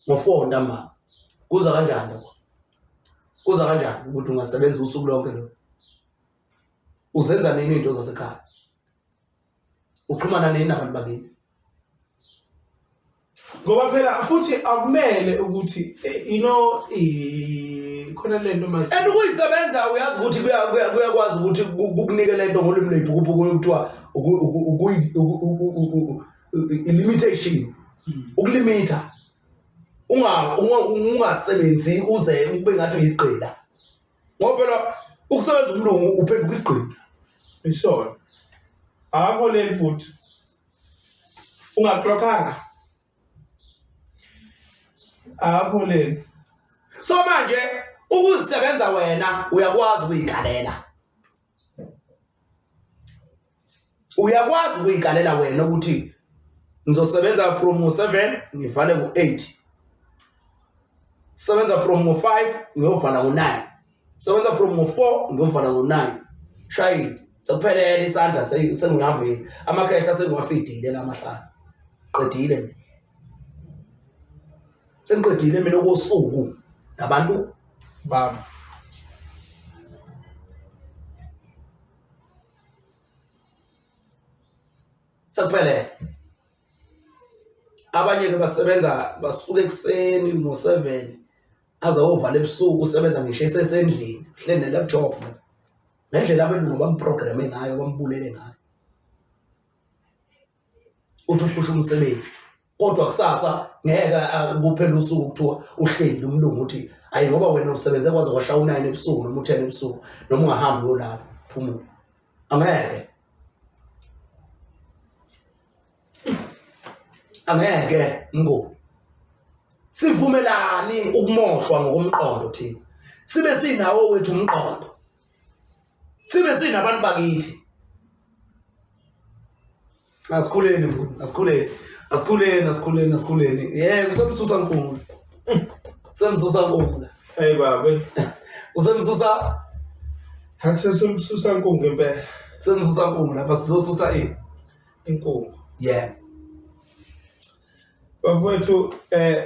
ngo4 ntambama kuza kanjani ukuthi ungasebenza usuku lonke lo uzenza nini into zasekhaya uxhumana nini nabantu bakini ngoba phela futhi akumele ukuthi khona lento manje ukuyisebenza uyazi ukuthi kuyakwazi ukuthi kukunike lento ngolimi lwebhukubuku ukuthiwa limitation ukulimita ungasebenzi uze ube ngathi uyisiqela ngoba phela ukusebenza umlungu uphenduka isiqela isona akho leli futhi ungaqlokhanga akho leli so manje ukuzisebenza wena uyakwazi ukuyikalela wena ukuthi ngizosebenza from 7 ngivale ngo8 sebenza from 5 ngiyovala ngo9 sebenza from 4 ngiyovala ngo9 shayini sekuphelele isandla sengihambile amakhehla sengiwafidile lamahlala qedile sengiqedile mina kosuku nabantu bami sekuphelele abanye ke basebenza basuka ekseni ngo7 aza ovala ebusuku usebenza ngisho esendlini hlene laptop ngendlela abelungu bamprogramme ngayo bambulele ngayo uthi uphusha umsebenzi kodwa kusasa ngeke kuphela usuku kuthiwa uhleli umlungu uthi ayi ngoba wena usebenze kwaze kwasha u9 ebusuku noma u10 ebusuku noma ungahambi uyolala phumula angeke ngo sivumelani ukumoshwa ngokomqondo thina sibe sinawo wethu umqondo sibe sinabantu bakithi asikhuleni yebo usemsusa nkulu hey baba usemsusa akusesemsusa nkongo ngempela semsusa nkulu lapha sizosusa inkongo bafowethu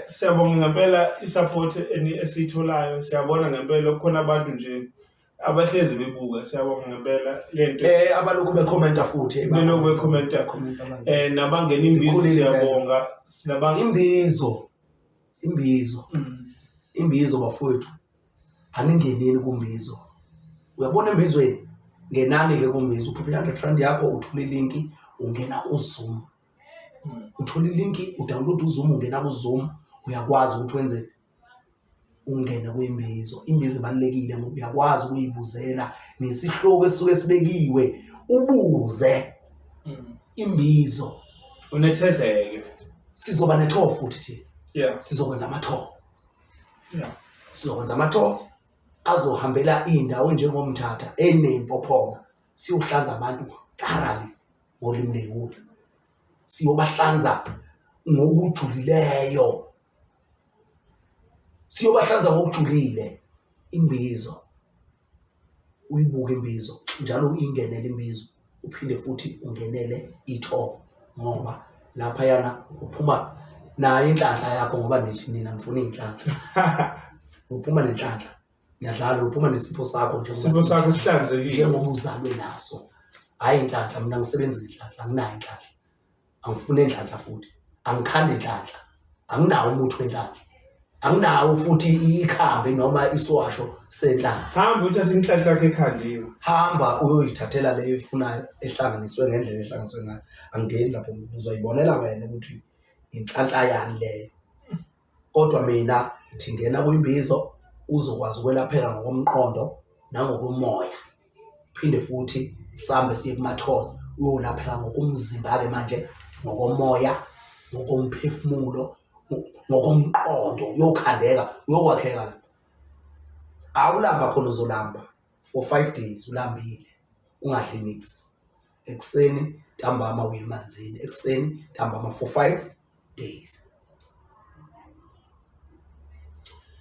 siyabonga ngempela isupport esitholayo siyabona ngempela kukhona abantu nje abahlezi bebuka siyabonga ngempela lento abalokhu bekhomenta futhi belokhu bekhomenta nabangena imbizo siyabonga imbizo bafowethu aningeneni kumbizo uyabona embizweni ngenani ke kumbizo ukhipha 100 rand yakho uthola ilinki ungena kuZoom uthola ilinki udownload uZoom ungena kuZoom uyakwazi ukuthi wenze ungena kwimbizo imbizo ibalekile ngoba uyakwazi ukuyibuzela nesihloko esisuke sibekiwe ubuze imbizo unethezeke sizoba netho futhi thina sizokwenza amatho azohambela indawo njengomthatha enempophoma siyohlanza abantu thoroughly ngolimi lwethu siyobahlanza ngokujulileyo ngokujulile imbizo uyibuke imbizo njalo ingenele imbizo uphinde futhi ungenele itho ngoba lapha yana uphuma nayo inhlanhla yakho ngoba nina ngifuna inhlanhla uphuma nenhlanhla ngiyadlala uphuma nesipho sakho Isipho sakho sihlanzekile. njengoba uzalwe naso. Hayi inhlanhla, mina ngisebenza ngenhlanhla, anginayo inhlanhla. Angifune inhlanhla futhi. Angikhandi inhlanhla. Anginawo umuthi wenhlanhla. Anginawo futhi ikhambi noma iswasho senhlanhla. Hamba uthathe inhlanhla yakho ekhandiwe. Hamba uyoyithathela leyo efunayo ehlanganiswe ngendlela ehlanganiswe ngayo. Angeni lapho uzoyibonela wena ukuthi inhlanhla yani leyo. Kodwa mina ngithi ngena kwimbizo uzokwazi ukwelapheka ngokomqondo nangokomoya. Phinde futhi sambe siye kumathoza uyolapheka ngokomzimba ke manje, ngokomoya, ngokomphefumulo, ngokomqondo, uyokhandeka, uyokwakheka lapho. Awulamba khona uzolamba for 5 days ulambile. Ungadli mix. Ekseni ntambama uye emanzini, ekseni ntambama for 5 days.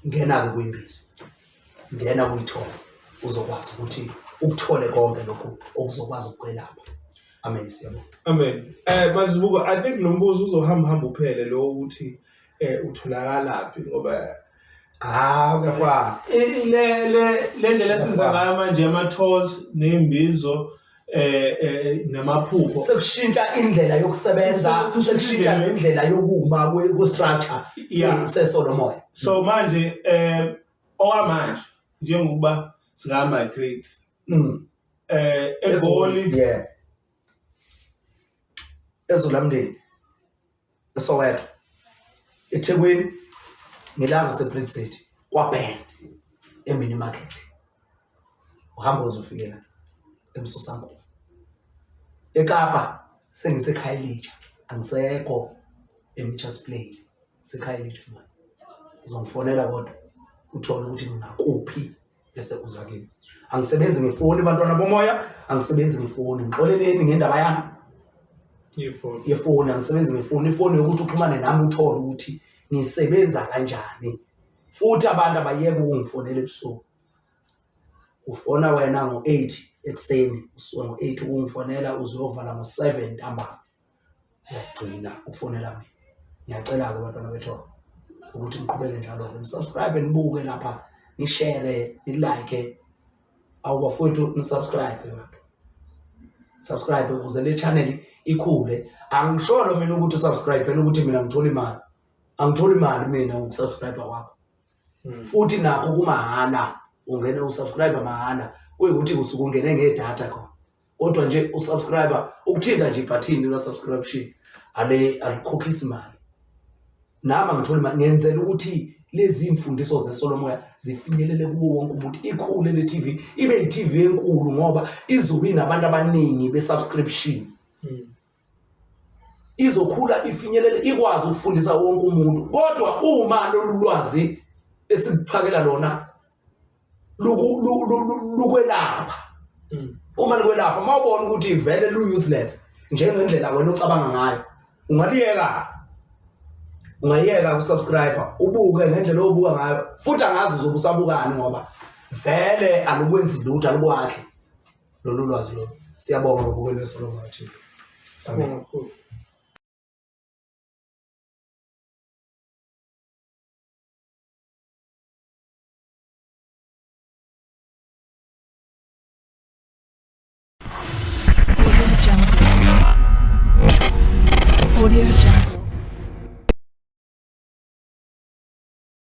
Ngena ke kwimbizo. Ngena kuyithola uzokwazi ukuthi ukuthole konke lokho okuzokwazi ukwelapha. Amen siyabonga. Amen. Mazibuko, I think lo mbuzo uzohamba uphele lo ukuthi utholakala phi ngoba Kuyafana. le ndlela esenza ngayo manje ama-tours nembizo namaphupho Sekushintsha indlela yokusebenza, sekushintsha nendlela yokuma kwe-structure sesolomoya. So manje okwamanje njengokuba singa-migrate eGoli Yeah. eZolamndeni, eSoweto, eThekwini, ngilanga sePrince City, kwaBest, eMini Market. Uhamba uzofikela eMsosango. eKapa sengiseKhayelitsha, angisekho eMitchells Plain, seKhayelitsha manje. Uzongifonela kodwa uthole ukuthi ngakuphi bese uza kimi. Angisebenzi ngefoni bantwana bomoya, angisebenzi ngefoni. Ngixoleleni ngendaba yami. Yefoni angisebenzi ngefoni, ifoni yokuthi uxhumane nami uthole ukuthi ngisebenza kanjani. Futhi abantu abayeke ukungifonela ebusuku. Ufona wena ngo8 ekseni, usuka ngo8 ukungifonela uzovala ngo7 ntambama. Uyagcina ukufonela mina. Ngiyacela ke bantwana bethu ukuthi niqhubeke njalo ke. Subscribe nibuke lapha, ni share, ni like. Awubafowethu ni subscribe bantu. Subscribe ukuze le channel ikhule. Angisholo mina ukuthi subscribe phela ukuthi mina ngithola imali. Angitholi imali mina ukusubscribe kwakho. Futhi nakho kumahala, ungena usubscribe mahala. Kuyikuthi usuke ungene ngedata khona. Kodwa nje usubscriber ukuthinta nje ibutton la subscription alikhokhisi imali. Nami ngithola imali ngenzela ukuthi lezi imfundiso zeSolomoya zifinyelele kuwo wonke umuntu. Ikhule le TV, ibe iTV enkulu ngoba izobe inabantu abaningi besubscription. Izokhula ifinyelele ikwazi ukufundisa wonke umuntu. Kodwa uma lolwazi esiphakela lona lukwelapha. Uma likwelapha mawubona ukuthi vele lu-useless njengendlela wena ucabanga ngayo, ungayeka ukusubscriber ubuke ngendlela obuka ngayo. Futhi angazi uzobe usabukani ngoba vele alukwenzi lutho alukwakhe lolu lwazi lo. Siyabonga ngokubukela eSolomoya TV. Amen. Audio Jungle. Audio Jungle.